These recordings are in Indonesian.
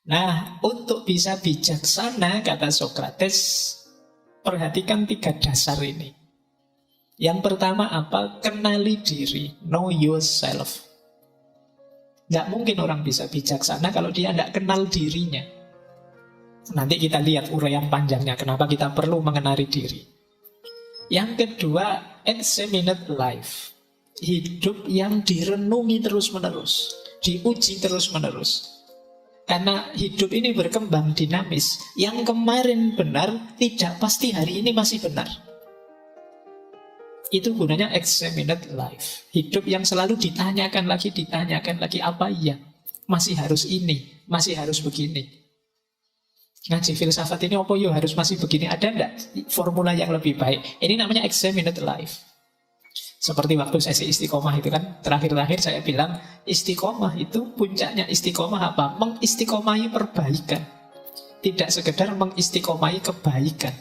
Nah, untuk bisa bijaksana, kata Sokrates, perhatikan 3 dasar ini. Yang pertama apa? Kenali diri, know yourself. Nggak mungkin orang bisa bijaksana kalau dia nggak kenal dirinya. Nanti kita lihat uraian panjangnya, kenapa kita perlu mengenali diri. Yang kedua, examine life. Hidup yang direnungi terus-menerus, diuji terus-menerus. Karena hidup ini berkembang dinamis. Yang kemarin benar, tidak pasti hari ini masih benar. Itu gunanya examined life. Hidup yang selalu ditanyakan lagi, apa iya? Masih harus ini, masih harus begini. Ngaji filsafat ini apa yo harus masih begini? Ada enggak formula yang lebih baik? Ini namanya examined life. Seperti waktu sesi istiqomah itu kan, terakhir-terakhir saya bilang, istiqomah itu puncaknya istiqomah apa? Mengistiqomahi perbaikan. Tidak sekedar mengistiqomahi kebaikan.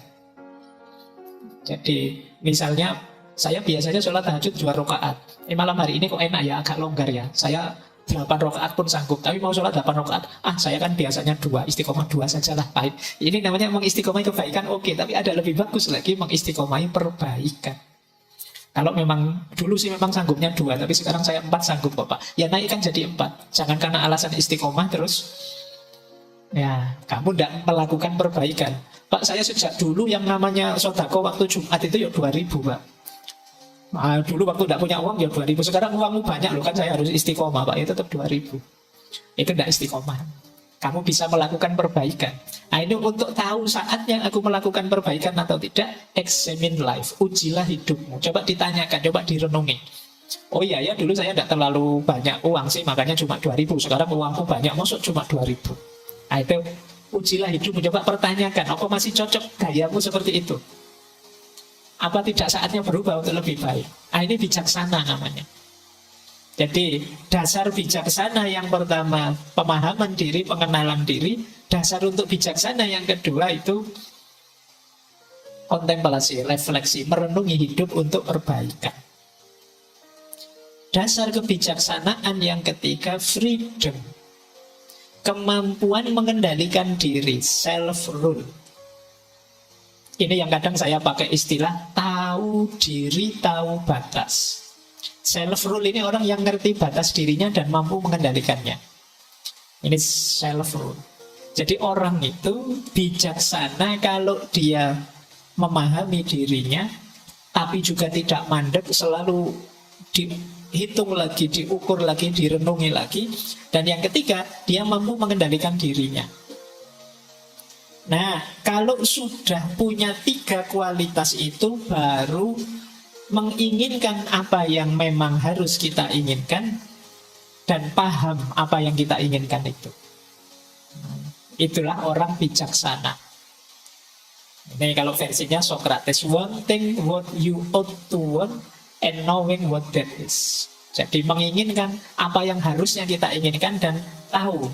Jadi misalnya saya biasanya sholat tahajud 2 rakaat. Malam hari ini kok enak ya, agak longgar ya. Saya 8 rakaat pun sanggup, tapi mau sholat 8 rakaat, saya kan biasanya 2, istiqomah 2 sajalah, pahit. Ini namanya mengistiqomahi kebaikan, oke, tapi ada lebih bagus lagi, mengistiqomahi perbaikan. Kalau memang dulu sih memang sanggupnya 2, tapi sekarang saya 4 sanggup Bapak. Ya naikkan jadi 4. Jangan karena alasan istiqomah terus ya kamu tidak melakukan perbaikan. Pak, saya sejak dulu yang namanya sodako waktu Jumat itu ya 2.000 Pak. Dulu waktu tidak punya uang ya 2.000. Sekarang uangmu banyak loh, kan saya harus istiqomah Pak. Ya tetap 2.000. Itu tidak istiqomah. Kamu bisa melakukan perbaikan. Nah ini untuk tahu saatnya aku melakukan perbaikan atau tidak, examine life, ujilah hidupmu. Coba ditanyakan, coba direnungi. Oh iya ya, dulu saya tidak terlalu banyak uang sih, makanya cuma 2.000. Sekarang uangku banyak, maksud cuma 2.000. Nah itu, ujilah hidupmu. Coba pertanyakan, apa masih cocok gayamu seperti itu? Apa tidak saatnya berubah untuk lebih baik? Nah ini bijaksana namanya. Jadi dasar bijaksana yang pertama pemahaman diri, pengenalan diri. Dasar untuk bijaksana yang kedua itu kontemplasi, refleksi, merenungi hidup untuk perbaikan. Dasar kebijaksanaan yang ketiga freedom, kemampuan mengendalikan diri, self-rule. Ini yang kadang saya pakai istilah tahu diri, tahu batas. Self-rule ini orang yang ngerti batas dirinya dan mampu mengendalikannya. Ini self-rule. Jadi orang itu bijaksana kalau dia memahami dirinya, tapi juga tidak mandek, selalu dihitung lagi, diukur lagi, direnungi lagi. Dan yang ketiga, dia mampu mengendalikan dirinya. Nah, kalau sudah punya 3 kualitas itu, baru menginginkan apa yang memang harus kita inginkan dan paham apa yang kita inginkan itu. Itulah orang bijaksana. Ini kalau versinya Socrates, wanting what you ought to want and knowing what that is. Jadi menginginkan apa yang harusnya kita inginkan dan tahu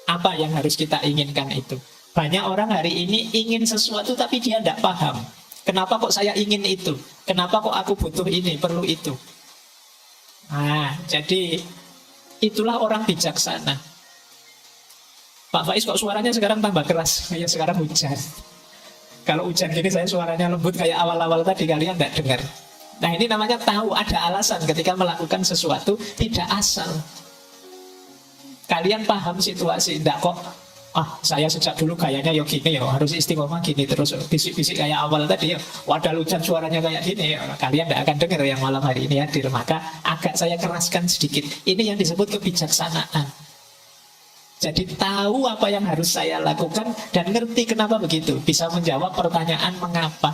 apa yang harus kita inginkan itu. Banyak orang hari ini ingin sesuatu tapi dia tidak paham. Kenapa kok saya ingin itu? Kenapa kok aku butuh ini, perlu itu? Nah, jadi itulah orang bijaksana. Pak Faiz kok suaranya sekarang tambah keras? Ya sekarang hujan. Kalau hujan gini saya suaranya lembut kayak awal-awal tadi, kalian tidak dengar. Nah ini namanya tahu ada alasan ketika melakukan sesuatu, tidak asal. Kalian paham situasi, tidak kok saya sejak dulu gayanya ya gini ya, harus istiqomah gini terus, bisik-bisik kayak awal tadi ya, wadah hujan suaranya kayak gini ya. Kalian tidak akan dengar yang malam hari ini hadir, maka agak saya keraskan sedikit. Ini yang disebut kebijaksanaan. Jadi tahu apa yang harus saya lakukan dan ngerti kenapa begitu, bisa menjawab pertanyaan mengapa.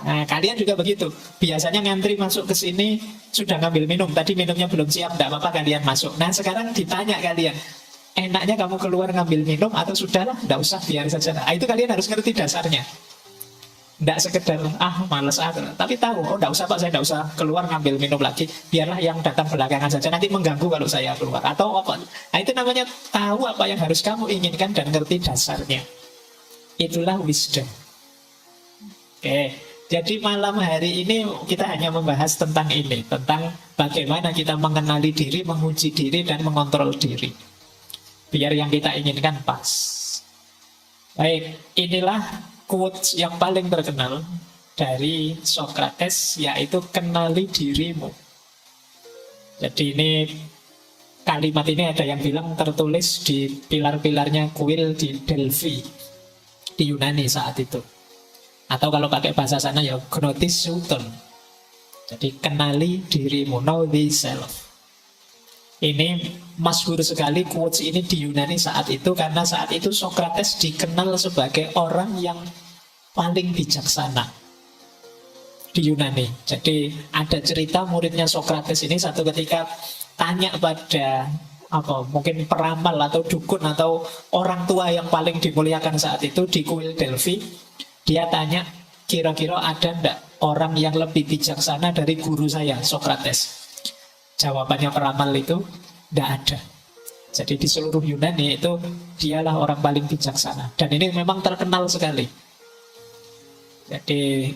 Nah, kalian juga begitu. Biasanya ngantri masuk ke sini sudah ngambil minum, tadi minumnya belum siap, tidak apa-apa kalian masuk. Nah sekarang ditanya kalian, enaknya kamu keluar ngambil minum atau sudahlah, tidak usah, biar saja. Nah, itu kalian harus ngerti dasarnya. Tidak sekedar, males tapi tahu, tidak usah Pak, saya tidak usah keluar ngambil minum lagi, biarlah yang datang belakangan saja, nanti mengganggu kalau saya keluar. Atau apa? Nah, itu namanya tahu apa yang harus kamu inginkan dan ngerti dasarnya. Itulah wisdom. Oke, jadi malam hari ini kita hanya membahas tentang ini, tentang bagaimana kita mengenali diri, menguji diri, dan mengontrol diri. biar yang kita inginkan pas. Baik, inilah quotes yang paling terkenal dari Socrates, yaitu kenali dirimu. Jadi ini kalimat ini ada yang bilang tertulis di pilar-pilarnya kuil di Delphi, di Yunani saat itu. Atau kalau pakai bahasa sana ya Gnotis Suton. Jadi kenali dirimu, know thyself. Ini masyhur sekali quotes ini di Yunani saat itu, karena saat itu Socrates dikenal sebagai orang yang paling bijaksana di Yunani. Jadi ada cerita muridnya Socrates ini satu ketika tanya pada mungkin peramal atau dukun atau orang tua yang paling dimuliakan saat itu di kuil Delphi. Dia tanya, kira-kira ada enggak orang yang lebih bijaksana dari guru saya, Socrates? Jawabannya peramal itu, enggak ada. Jadi di seluruh Yunani itu dialah orang paling bijaksana. Dan ini memang terkenal sekali. Jadi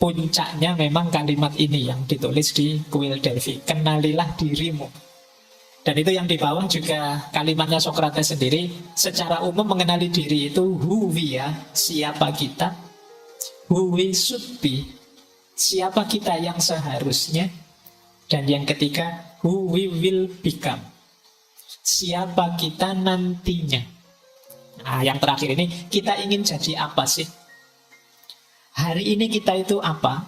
puncaknya memang kalimat ini yang ditulis di kuil Delphi. Kenalilah dirimu. Dan itu yang di bawah juga kalimatnya Socrates sendiri. Secara umum mengenali diri itu who we are, siapa kita. Who we should be, siapa kita yang seharusnya. Dan yang ketiga, who we will become, siapa kita nantinya. Nah, yang terakhir ini, kita ingin jadi apa sih? Hari ini kita itu apa?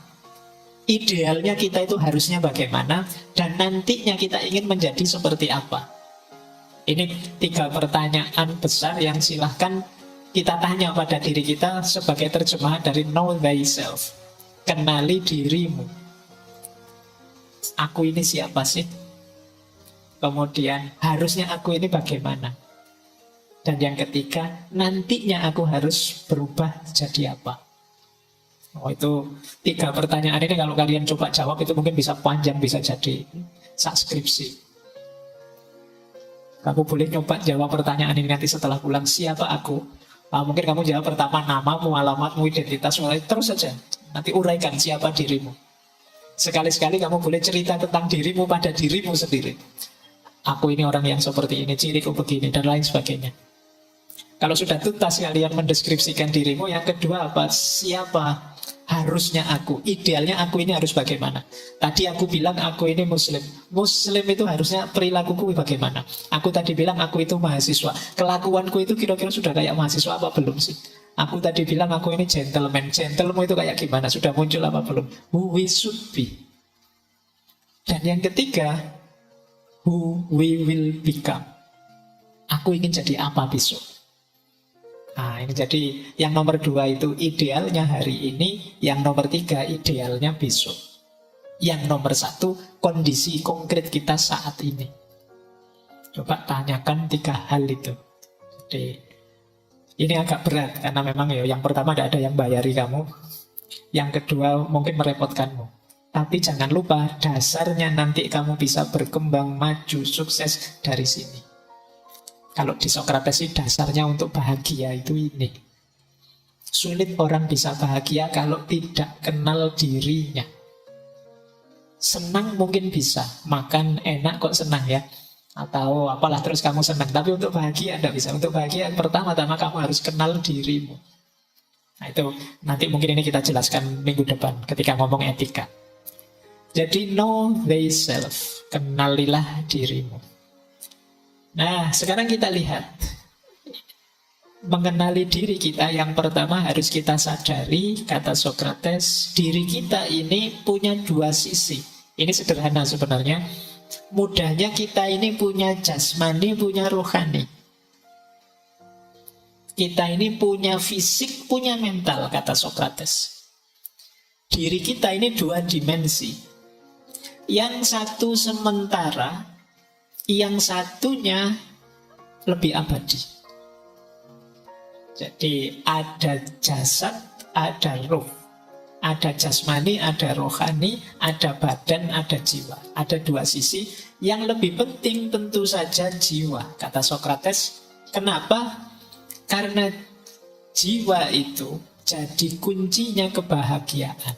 Idealnya kita itu harusnya bagaimana? Dan nantinya kita ingin menjadi seperti apa? Ini 3 pertanyaan besar yang silahkan kita tanya pada diri kita sebagai terjemahan dari know thyself. Kenali dirimu. Aku ini siapa sih? Kemudian harusnya aku ini bagaimana? Dan yang ketiga, nantinya aku harus berubah jadi apa? Oh, itu 3 pertanyaan ini kalau kalian coba jawab itu mungkin bisa panjang, bisa jadi skripsi. Kamu boleh coba jawab pertanyaan ini nanti setelah pulang, siapa aku? Mungkin kamu jawab pertama namamu, alamatmu, identitas, terus saja. Nanti uraikan siapa dirimu. Sekali-sekali kamu boleh cerita tentang dirimu pada dirimu sendiri. Aku ini orang yang seperti ini, ciriku begini, dan lain sebagainya. Kalau sudah tuntas kalian mendeskripsikan dirimu, yang kedua apa? Siapa harusnya aku? Idealnya aku ini harus bagaimana? Tadi aku bilang aku ini muslim. Muslim itu harusnya perilakuku bagaimana? Aku tadi bilang aku itu mahasiswa. Kelakuanku itu kira-kira sudah kayak mahasiswa apa belum sih? Aku tadi bilang aku ini gentleman. Gentleman itu kayak gimana? Sudah muncul apa belum? Who we should be. Dan yang ketiga, who we will become. Aku ingin jadi apa besok? Nah, ini jadi yang nomor 2 itu idealnya hari ini, yang nomor 3 idealnya besok. Yang nomor 1 kondisi konkret kita saat ini. Coba tanyakan 3 hal itu. Jadi ini agak berat karena memang ya yang pertama tidak ada yang bayari kamu, yang kedua mungkin merepotkanmu. Tapi jangan lupa dasarnya nanti kamu bisa berkembang, maju, sukses dari sini. Kalau di Socrates sih dasarnya untuk bahagia itu ini. Sulit orang bisa bahagia kalau tidak kenal dirinya. Senang mungkin bisa, makan enak kok senang ya. Atau apalah terus kamu senang. Tapi untuk bahagia tidak bisa. Untuk bahagia pertama-tama kamu harus kenal dirimu. Nah itu nanti mungkin ini kita jelaskan minggu depan ketika ngomong etika. Jadi know thyself, kenalilah dirimu. Nah, sekarang kita lihat. Mengenali diri kita, yang pertama harus kita sadari, kata Socrates, diri kita ini punya 2 sisi. Ini sederhana sebenarnya. Mudahnya kita ini punya jasmani, punya rohani. Kita ini punya fisik, punya mental, kata Socrates. Diri kita ini 2 dimensi. Yang satu sementara, yang satunya lebih abadi. Jadi ada jasad, ada roh. Ada jasmani, ada rohani, ada badan, ada jiwa. Ada 2 sisi. Yang lebih penting tentu saja jiwa, kata Socrates. Kenapa? Karena jiwa itu jadi kuncinya kebahagiaan.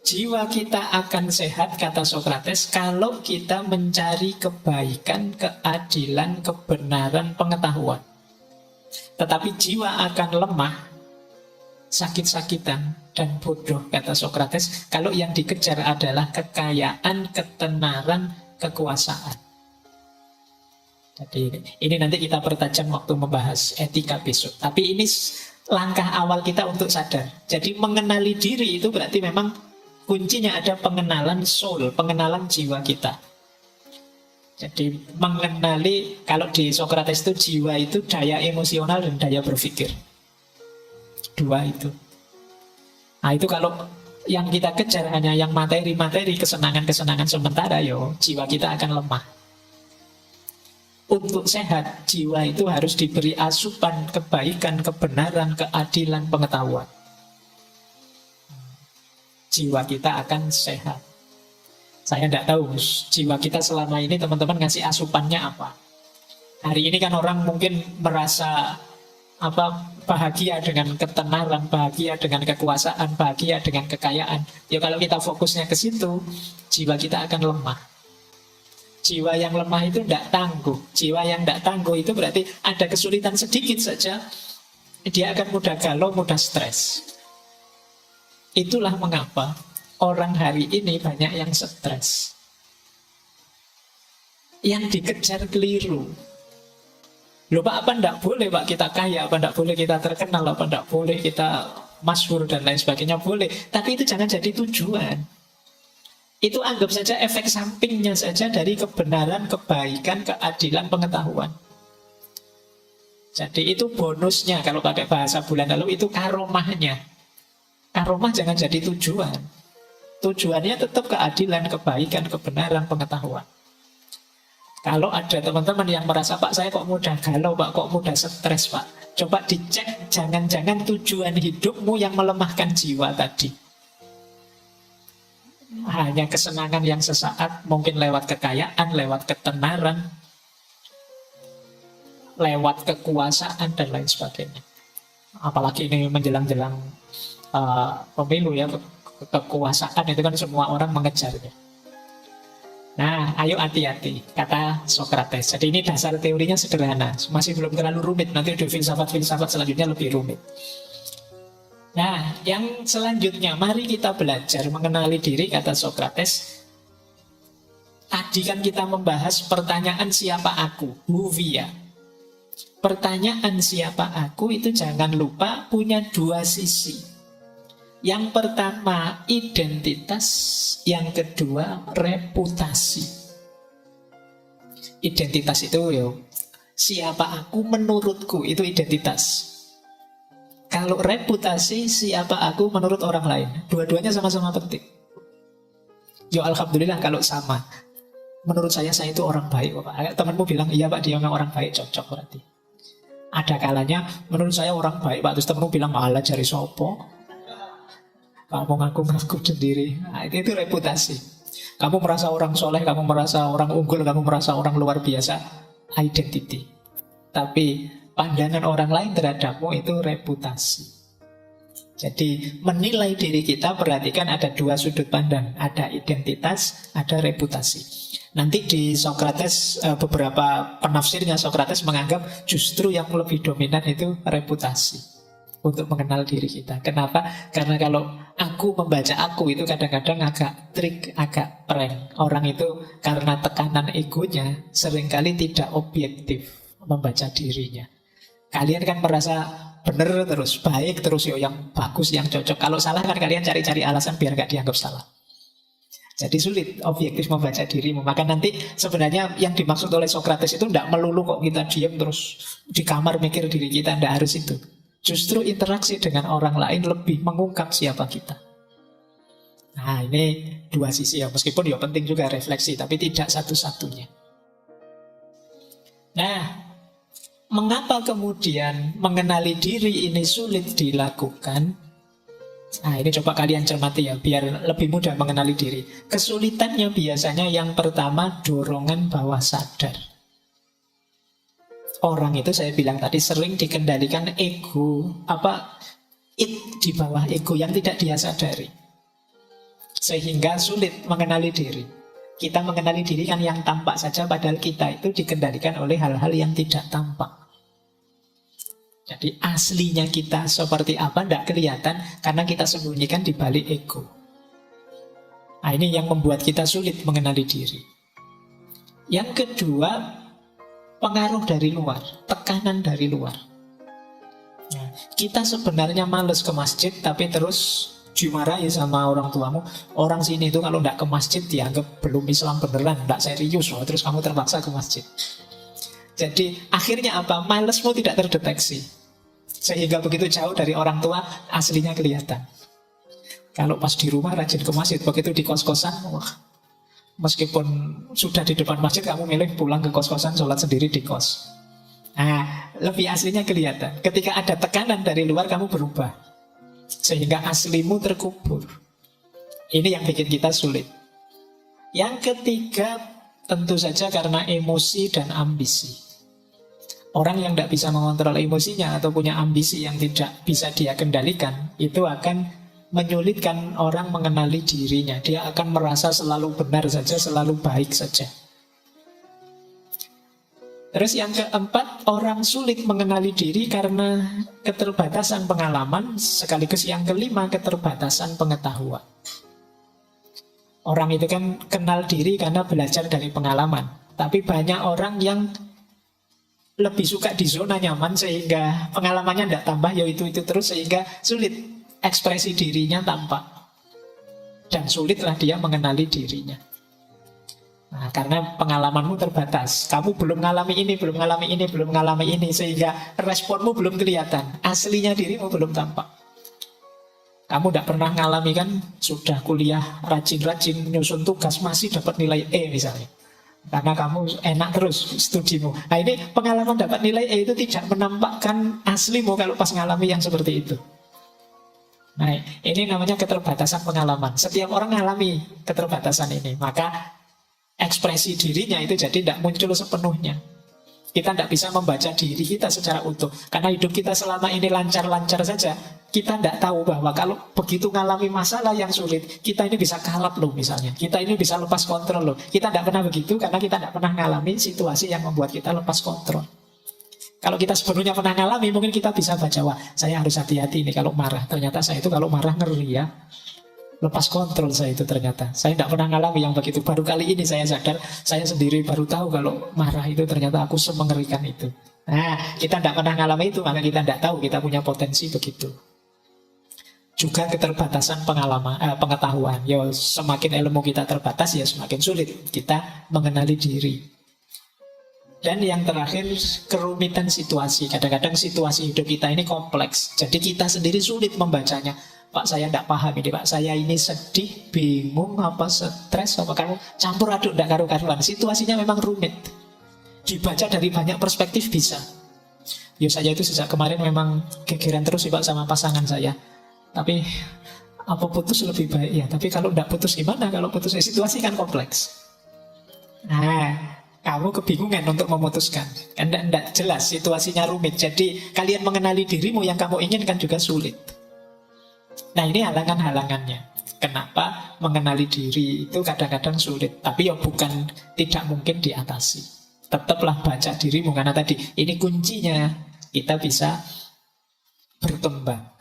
Jiwa kita akan sehat, kata Sokrates, kalau kita mencari kebaikan, keadilan, kebenaran, pengetahuan. Tetapi jiwa akan lemah, sakit-sakitan, dan bodoh, kata Sokrates, kalau yang dikejar adalah kekayaan, ketenaran, kekuasaan. Jadi ini nanti kita pertajam waktu membahas etika besok. Tapi ini langkah awal kita untuk sadar. Jadi mengenali diri itu berarti memang kuncinya ada pengenalan soul, pengenalan jiwa kita. Jadi mengenali, kalau di Sokrates itu jiwa itu daya emosional dan daya berpikir. Dua itu. Nah itu kalau yang kita kejar hanya yang materi-materi, kesenangan-kesenangan sementara, yo jiwa kita akan lemah. Untuk sehat, jiwa itu harus diberi asupan kebaikan, kebenaran, keadilan, pengetahuan. Jiwa kita akan sehat. Saya tidak tahu jiwa kita selama ini teman-teman ngasih asupannya apa. Hari ini kan orang mungkin merasa bahagia dengan ketenaran, bahagia dengan kekuasaan, bahagia dengan kekayaan. Ya kalau kita fokusnya ke situ, jiwa kita akan lemah. Jiwa yang lemah itu tidak tangguh. Jiwa yang tidak tangguh itu berarti ada kesulitan sedikit saja, dia akan mudah galau, mudah stres. Itulah mengapa orang hari ini banyak yang stres. Yang dikejar keliru. Loh Pak, apa tidak boleh Pak kita kaya, apa tidak boleh kita terkenal, apa tidak boleh kita masyhur dan lain sebagainya, boleh. Tapi itu jangan jadi tujuan. Itu anggap saja efek sampingnya saja dari kebenaran, kebaikan, keadilan, pengetahuan. Jadi itu bonusnya, kalau pakai bahasa bulan lalu itu karomahnya. Karomah jangan jadi tujuan. Tujuannya tetap keadilan, kebaikan, kebenaran, pengetahuan. Kalau ada teman-teman yang merasa, Pak saya kok mudah galau, Pak kok mudah stres, Pak, coba dicek, jangan-jangan tujuan hidupmu yang melemahkan jiwa tadi. Hanya kesenangan yang sesaat, mungkin lewat kekayaan, lewat ketenaran, lewat kekuasaan dan lain sebagainya. Apalagi ini menjelang-jelang pemilu ya, kekuasaan itu kan semua orang mengejarnya. Nah, ayo hati-hati, kata Sokrates. Jadi ini dasar teorinya sederhana, masih belum terlalu rumit. Nanti di filsafat-filsafat selanjutnya lebih rumit. Nah, yang selanjutnya, mari kita belajar mengenali diri, kata Sokrates. Tadi kan kita membahas pertanyaan siapa aku, who we are. Pertanyaan siapa aku itu jangan lupa punya dua sisi. Yang pertama identitas, yang kedua reputasi. Identitas itu siapa aku menurutku, itu identitas. Kalau reputasi, siapa aku menurut orang lain. Dua-duanya sama-sama penting. Alhamdulillah kalau sama. Menurut saya itu orang baik, Pak. Temanmu bilang, iya Pak dia orang baik, cocok berarti. Ada kalanya, menurut saya orang baik, Pak. Terus temanmu bilang, malah cari sopo. Kamu ngaku-ngaku sendiri. Nah, itu reputasi. Kamu merasa orang soleh, kamu merasa orang unggul, kamu merasa orang luar biasa. Identity. Tapi pandangan orang lain terhadapmu itu reputasi. Jadi menilai diri kita, perhatikan ada dua sudut pandang. Ada identitas, ada reputasi. Nanti di Sokrates, beberapa penafsirnya Sokrates menganggap justru yang lebih dominan itu reputasi. Untuk mengenal diri kita. Kenapa? Karena kalau aku membaca aku itu kadang-kadang agak trik, agak prank. Orang itu karena tekanan egonya seringkali tidak objektif membaca dirinya. Kalian kan merasa benar terus, baik terus, yang bagus, yang cocok. Kalau salah kan kalian cari-cari alasan biar gak dianggap salah. Jadi sulit objektif membaca dirimu. Maka nanti sebenarnya yang dimaksud oleh Sokrates itu tidak melulu kok kita diam terus di kamar mikir diri kita, tidak harus itu. Justru interaksi dengan orang lain lebih mengungkap siapa kita. Nah ini dua sisi ya, meskipun ya penting juga refleksi, tapi tidak satu-satunya. Nah, mengapa kemudian mengenali diri ini sulit dilakukan? Nah ini coba kalian cermati ya, biar lebih mudah mengenali diri. Kesulitannya biasanya yang pertama dorongan bawah sadar. Orang itu saya bilang tadi sering dikendalikan ego, di bawah ego yang tidak dia sadari. Sehingga sulit mengenali diri. Kita mengenali diri kan yang tampak saja, padahal kita itu dikendalikan oleh hal-hal yang tidak tampak. Jadi aslinya kita seperti apa tidak kelihatan karena kita sembunyikan di balik ego. Nah, ini yang membuat kita sulit mengenali diri. Yang kedua, pengaruh dari luar, tekanan dari luar. Nah, kita sebenarnya males ke masjid, tapi terus dimarahi sama orang tuamu. Orang sini itu kalau tidak ke masjid dianggap belum Islam beneran, tidak serius. Terus kamu terpaksa ke masjid. Jadi akhirnya apa? Malesmu tidak terdeteksi. Sehingga begitu jauh dari orang tua, aslinya kelihatan. Kalau pas di rumah rajin ke masjid, begitu di kos-kosan, wah, meskipun sudah di depan masjid, kamu milih pulang ke kos-kosan, sholat sendiri di kos. Nah, lebih aslinya kelihatan. Ketika ada tekanan dari luar, kamu berubah. Sehingga aslimu terkubur. Ini yang bikin kita sulit. Yang ketiga, tentu saja karena emosi dan ambisi. Orang yang tidak bisa mengontrol emosinya atau punya ambisi yang tidak bisa dia kendalikan, itu akan menyulitkan orang mengenali dirinya. Dia akan merasa selalu benar saja, selalu baik saja. Terus yang keempat, orang sulit mengenali diri karena keterbatasan pengalaman. Sekaligus yang kelima, keterbatasan pengetahuan. Orang itu kan kenal diri karena belajar dari pengalaman. Tapi banyak orang yang lebih suka di zona nyaman sehingga pengalamannya tidak tambah, ya itu terus, sehingga sulit ekspresi dirinya tampak. Dan sulitlah dia mengenali dirinya. Nah, karena pengalamanmu terbatas. Kamu belum mengalami ini, belum mengalami ini, sehingga responmu belum kelihatan. Aslinya dirimu belum tampak. Kamu tidak pernah mengalami kan, sudah kuliah rajin-rajin nyusun tugas, masih dapat nilai E misalnya. Karena kamu enak terus studimu. Nah, ini pengalaman dapat nilai E itu tidak menampakkan aslimu kalau pas mengalami yang seperti itu. Nah, ini namanya keterbatasan pengalaman. Setiap orang mengalami keterbatasan ini. Maka ekspresi dirinya itu jadi tidak muncul sepenuhnya. Kita tidak bisa membaca diri kita secara utuh. Karena hidup kita selama ini lancar-lancar saja. Kita tidak tahu bahwa kalau begitu mengalami masalah yang sulit, kita ini bisa kalap loh misalnya. Kita ini bisa lepas kontrol loh. Kita tidak pernah begitu karena kita tidak pernah mengalami situasi yang membuat kita lepas kontrol. Kalau kita sebelumnya pernah mengalami, mungkin kita bisa baca, wah saya harus hati-hati ini kalau marah. Ternyata saya itu kalau marah ngeri ya. Lepas kontrol saya itu ternyata. Saya tidak pernah ngalami yang begitu. Baru kali ini saya sadar, saya sendiri baru tahu kalau marah itu ternyata aku semengerikan itu. Nah, kita tidak pernah ngalami itu, maka kita tidak tahu kita punya potensi begitu. Juga keterbatasan pengetahuan. Ya, semakin ilmu kita terbatas, ya semakin sulit kita mengenali diri. Dan yang terakhir, kerumitan situasi. Kadang-kadang situasi hidup kita ini kompleks. Jadi kita sendiri sulit membacanya. Pak, saya tidak paham ini, Pak. Saya ini sedih, bingung, apa stres, apa kamu campur aduk, tidak karu-karuan. Situasinya memang rumit. Dibaca dari banyak perspektif bisa. Ya, saya itu sejak kemarin memang gegeran terus sih, Pak, sama pasangan saya. Tapi apa putus lebih baik ya. Tapi kalau tidak putus gimana? Kalau putus, situasi kan kompleks. Nah, kamu kebingungan untuk memutuskan. Tidak jelas, situasinya rumit. Jadi kalian mengenali dirimu yang kamu inginkan juga sulit. Nah, ini halangan-halangannya. Kenapa mengenali diri itu kadang-kadang sulit. Tapi ya bukan tidak mungkin diatasi. Tetaplah baca dirimu. Karena tadi ini kuncinya kita bisa berkembang.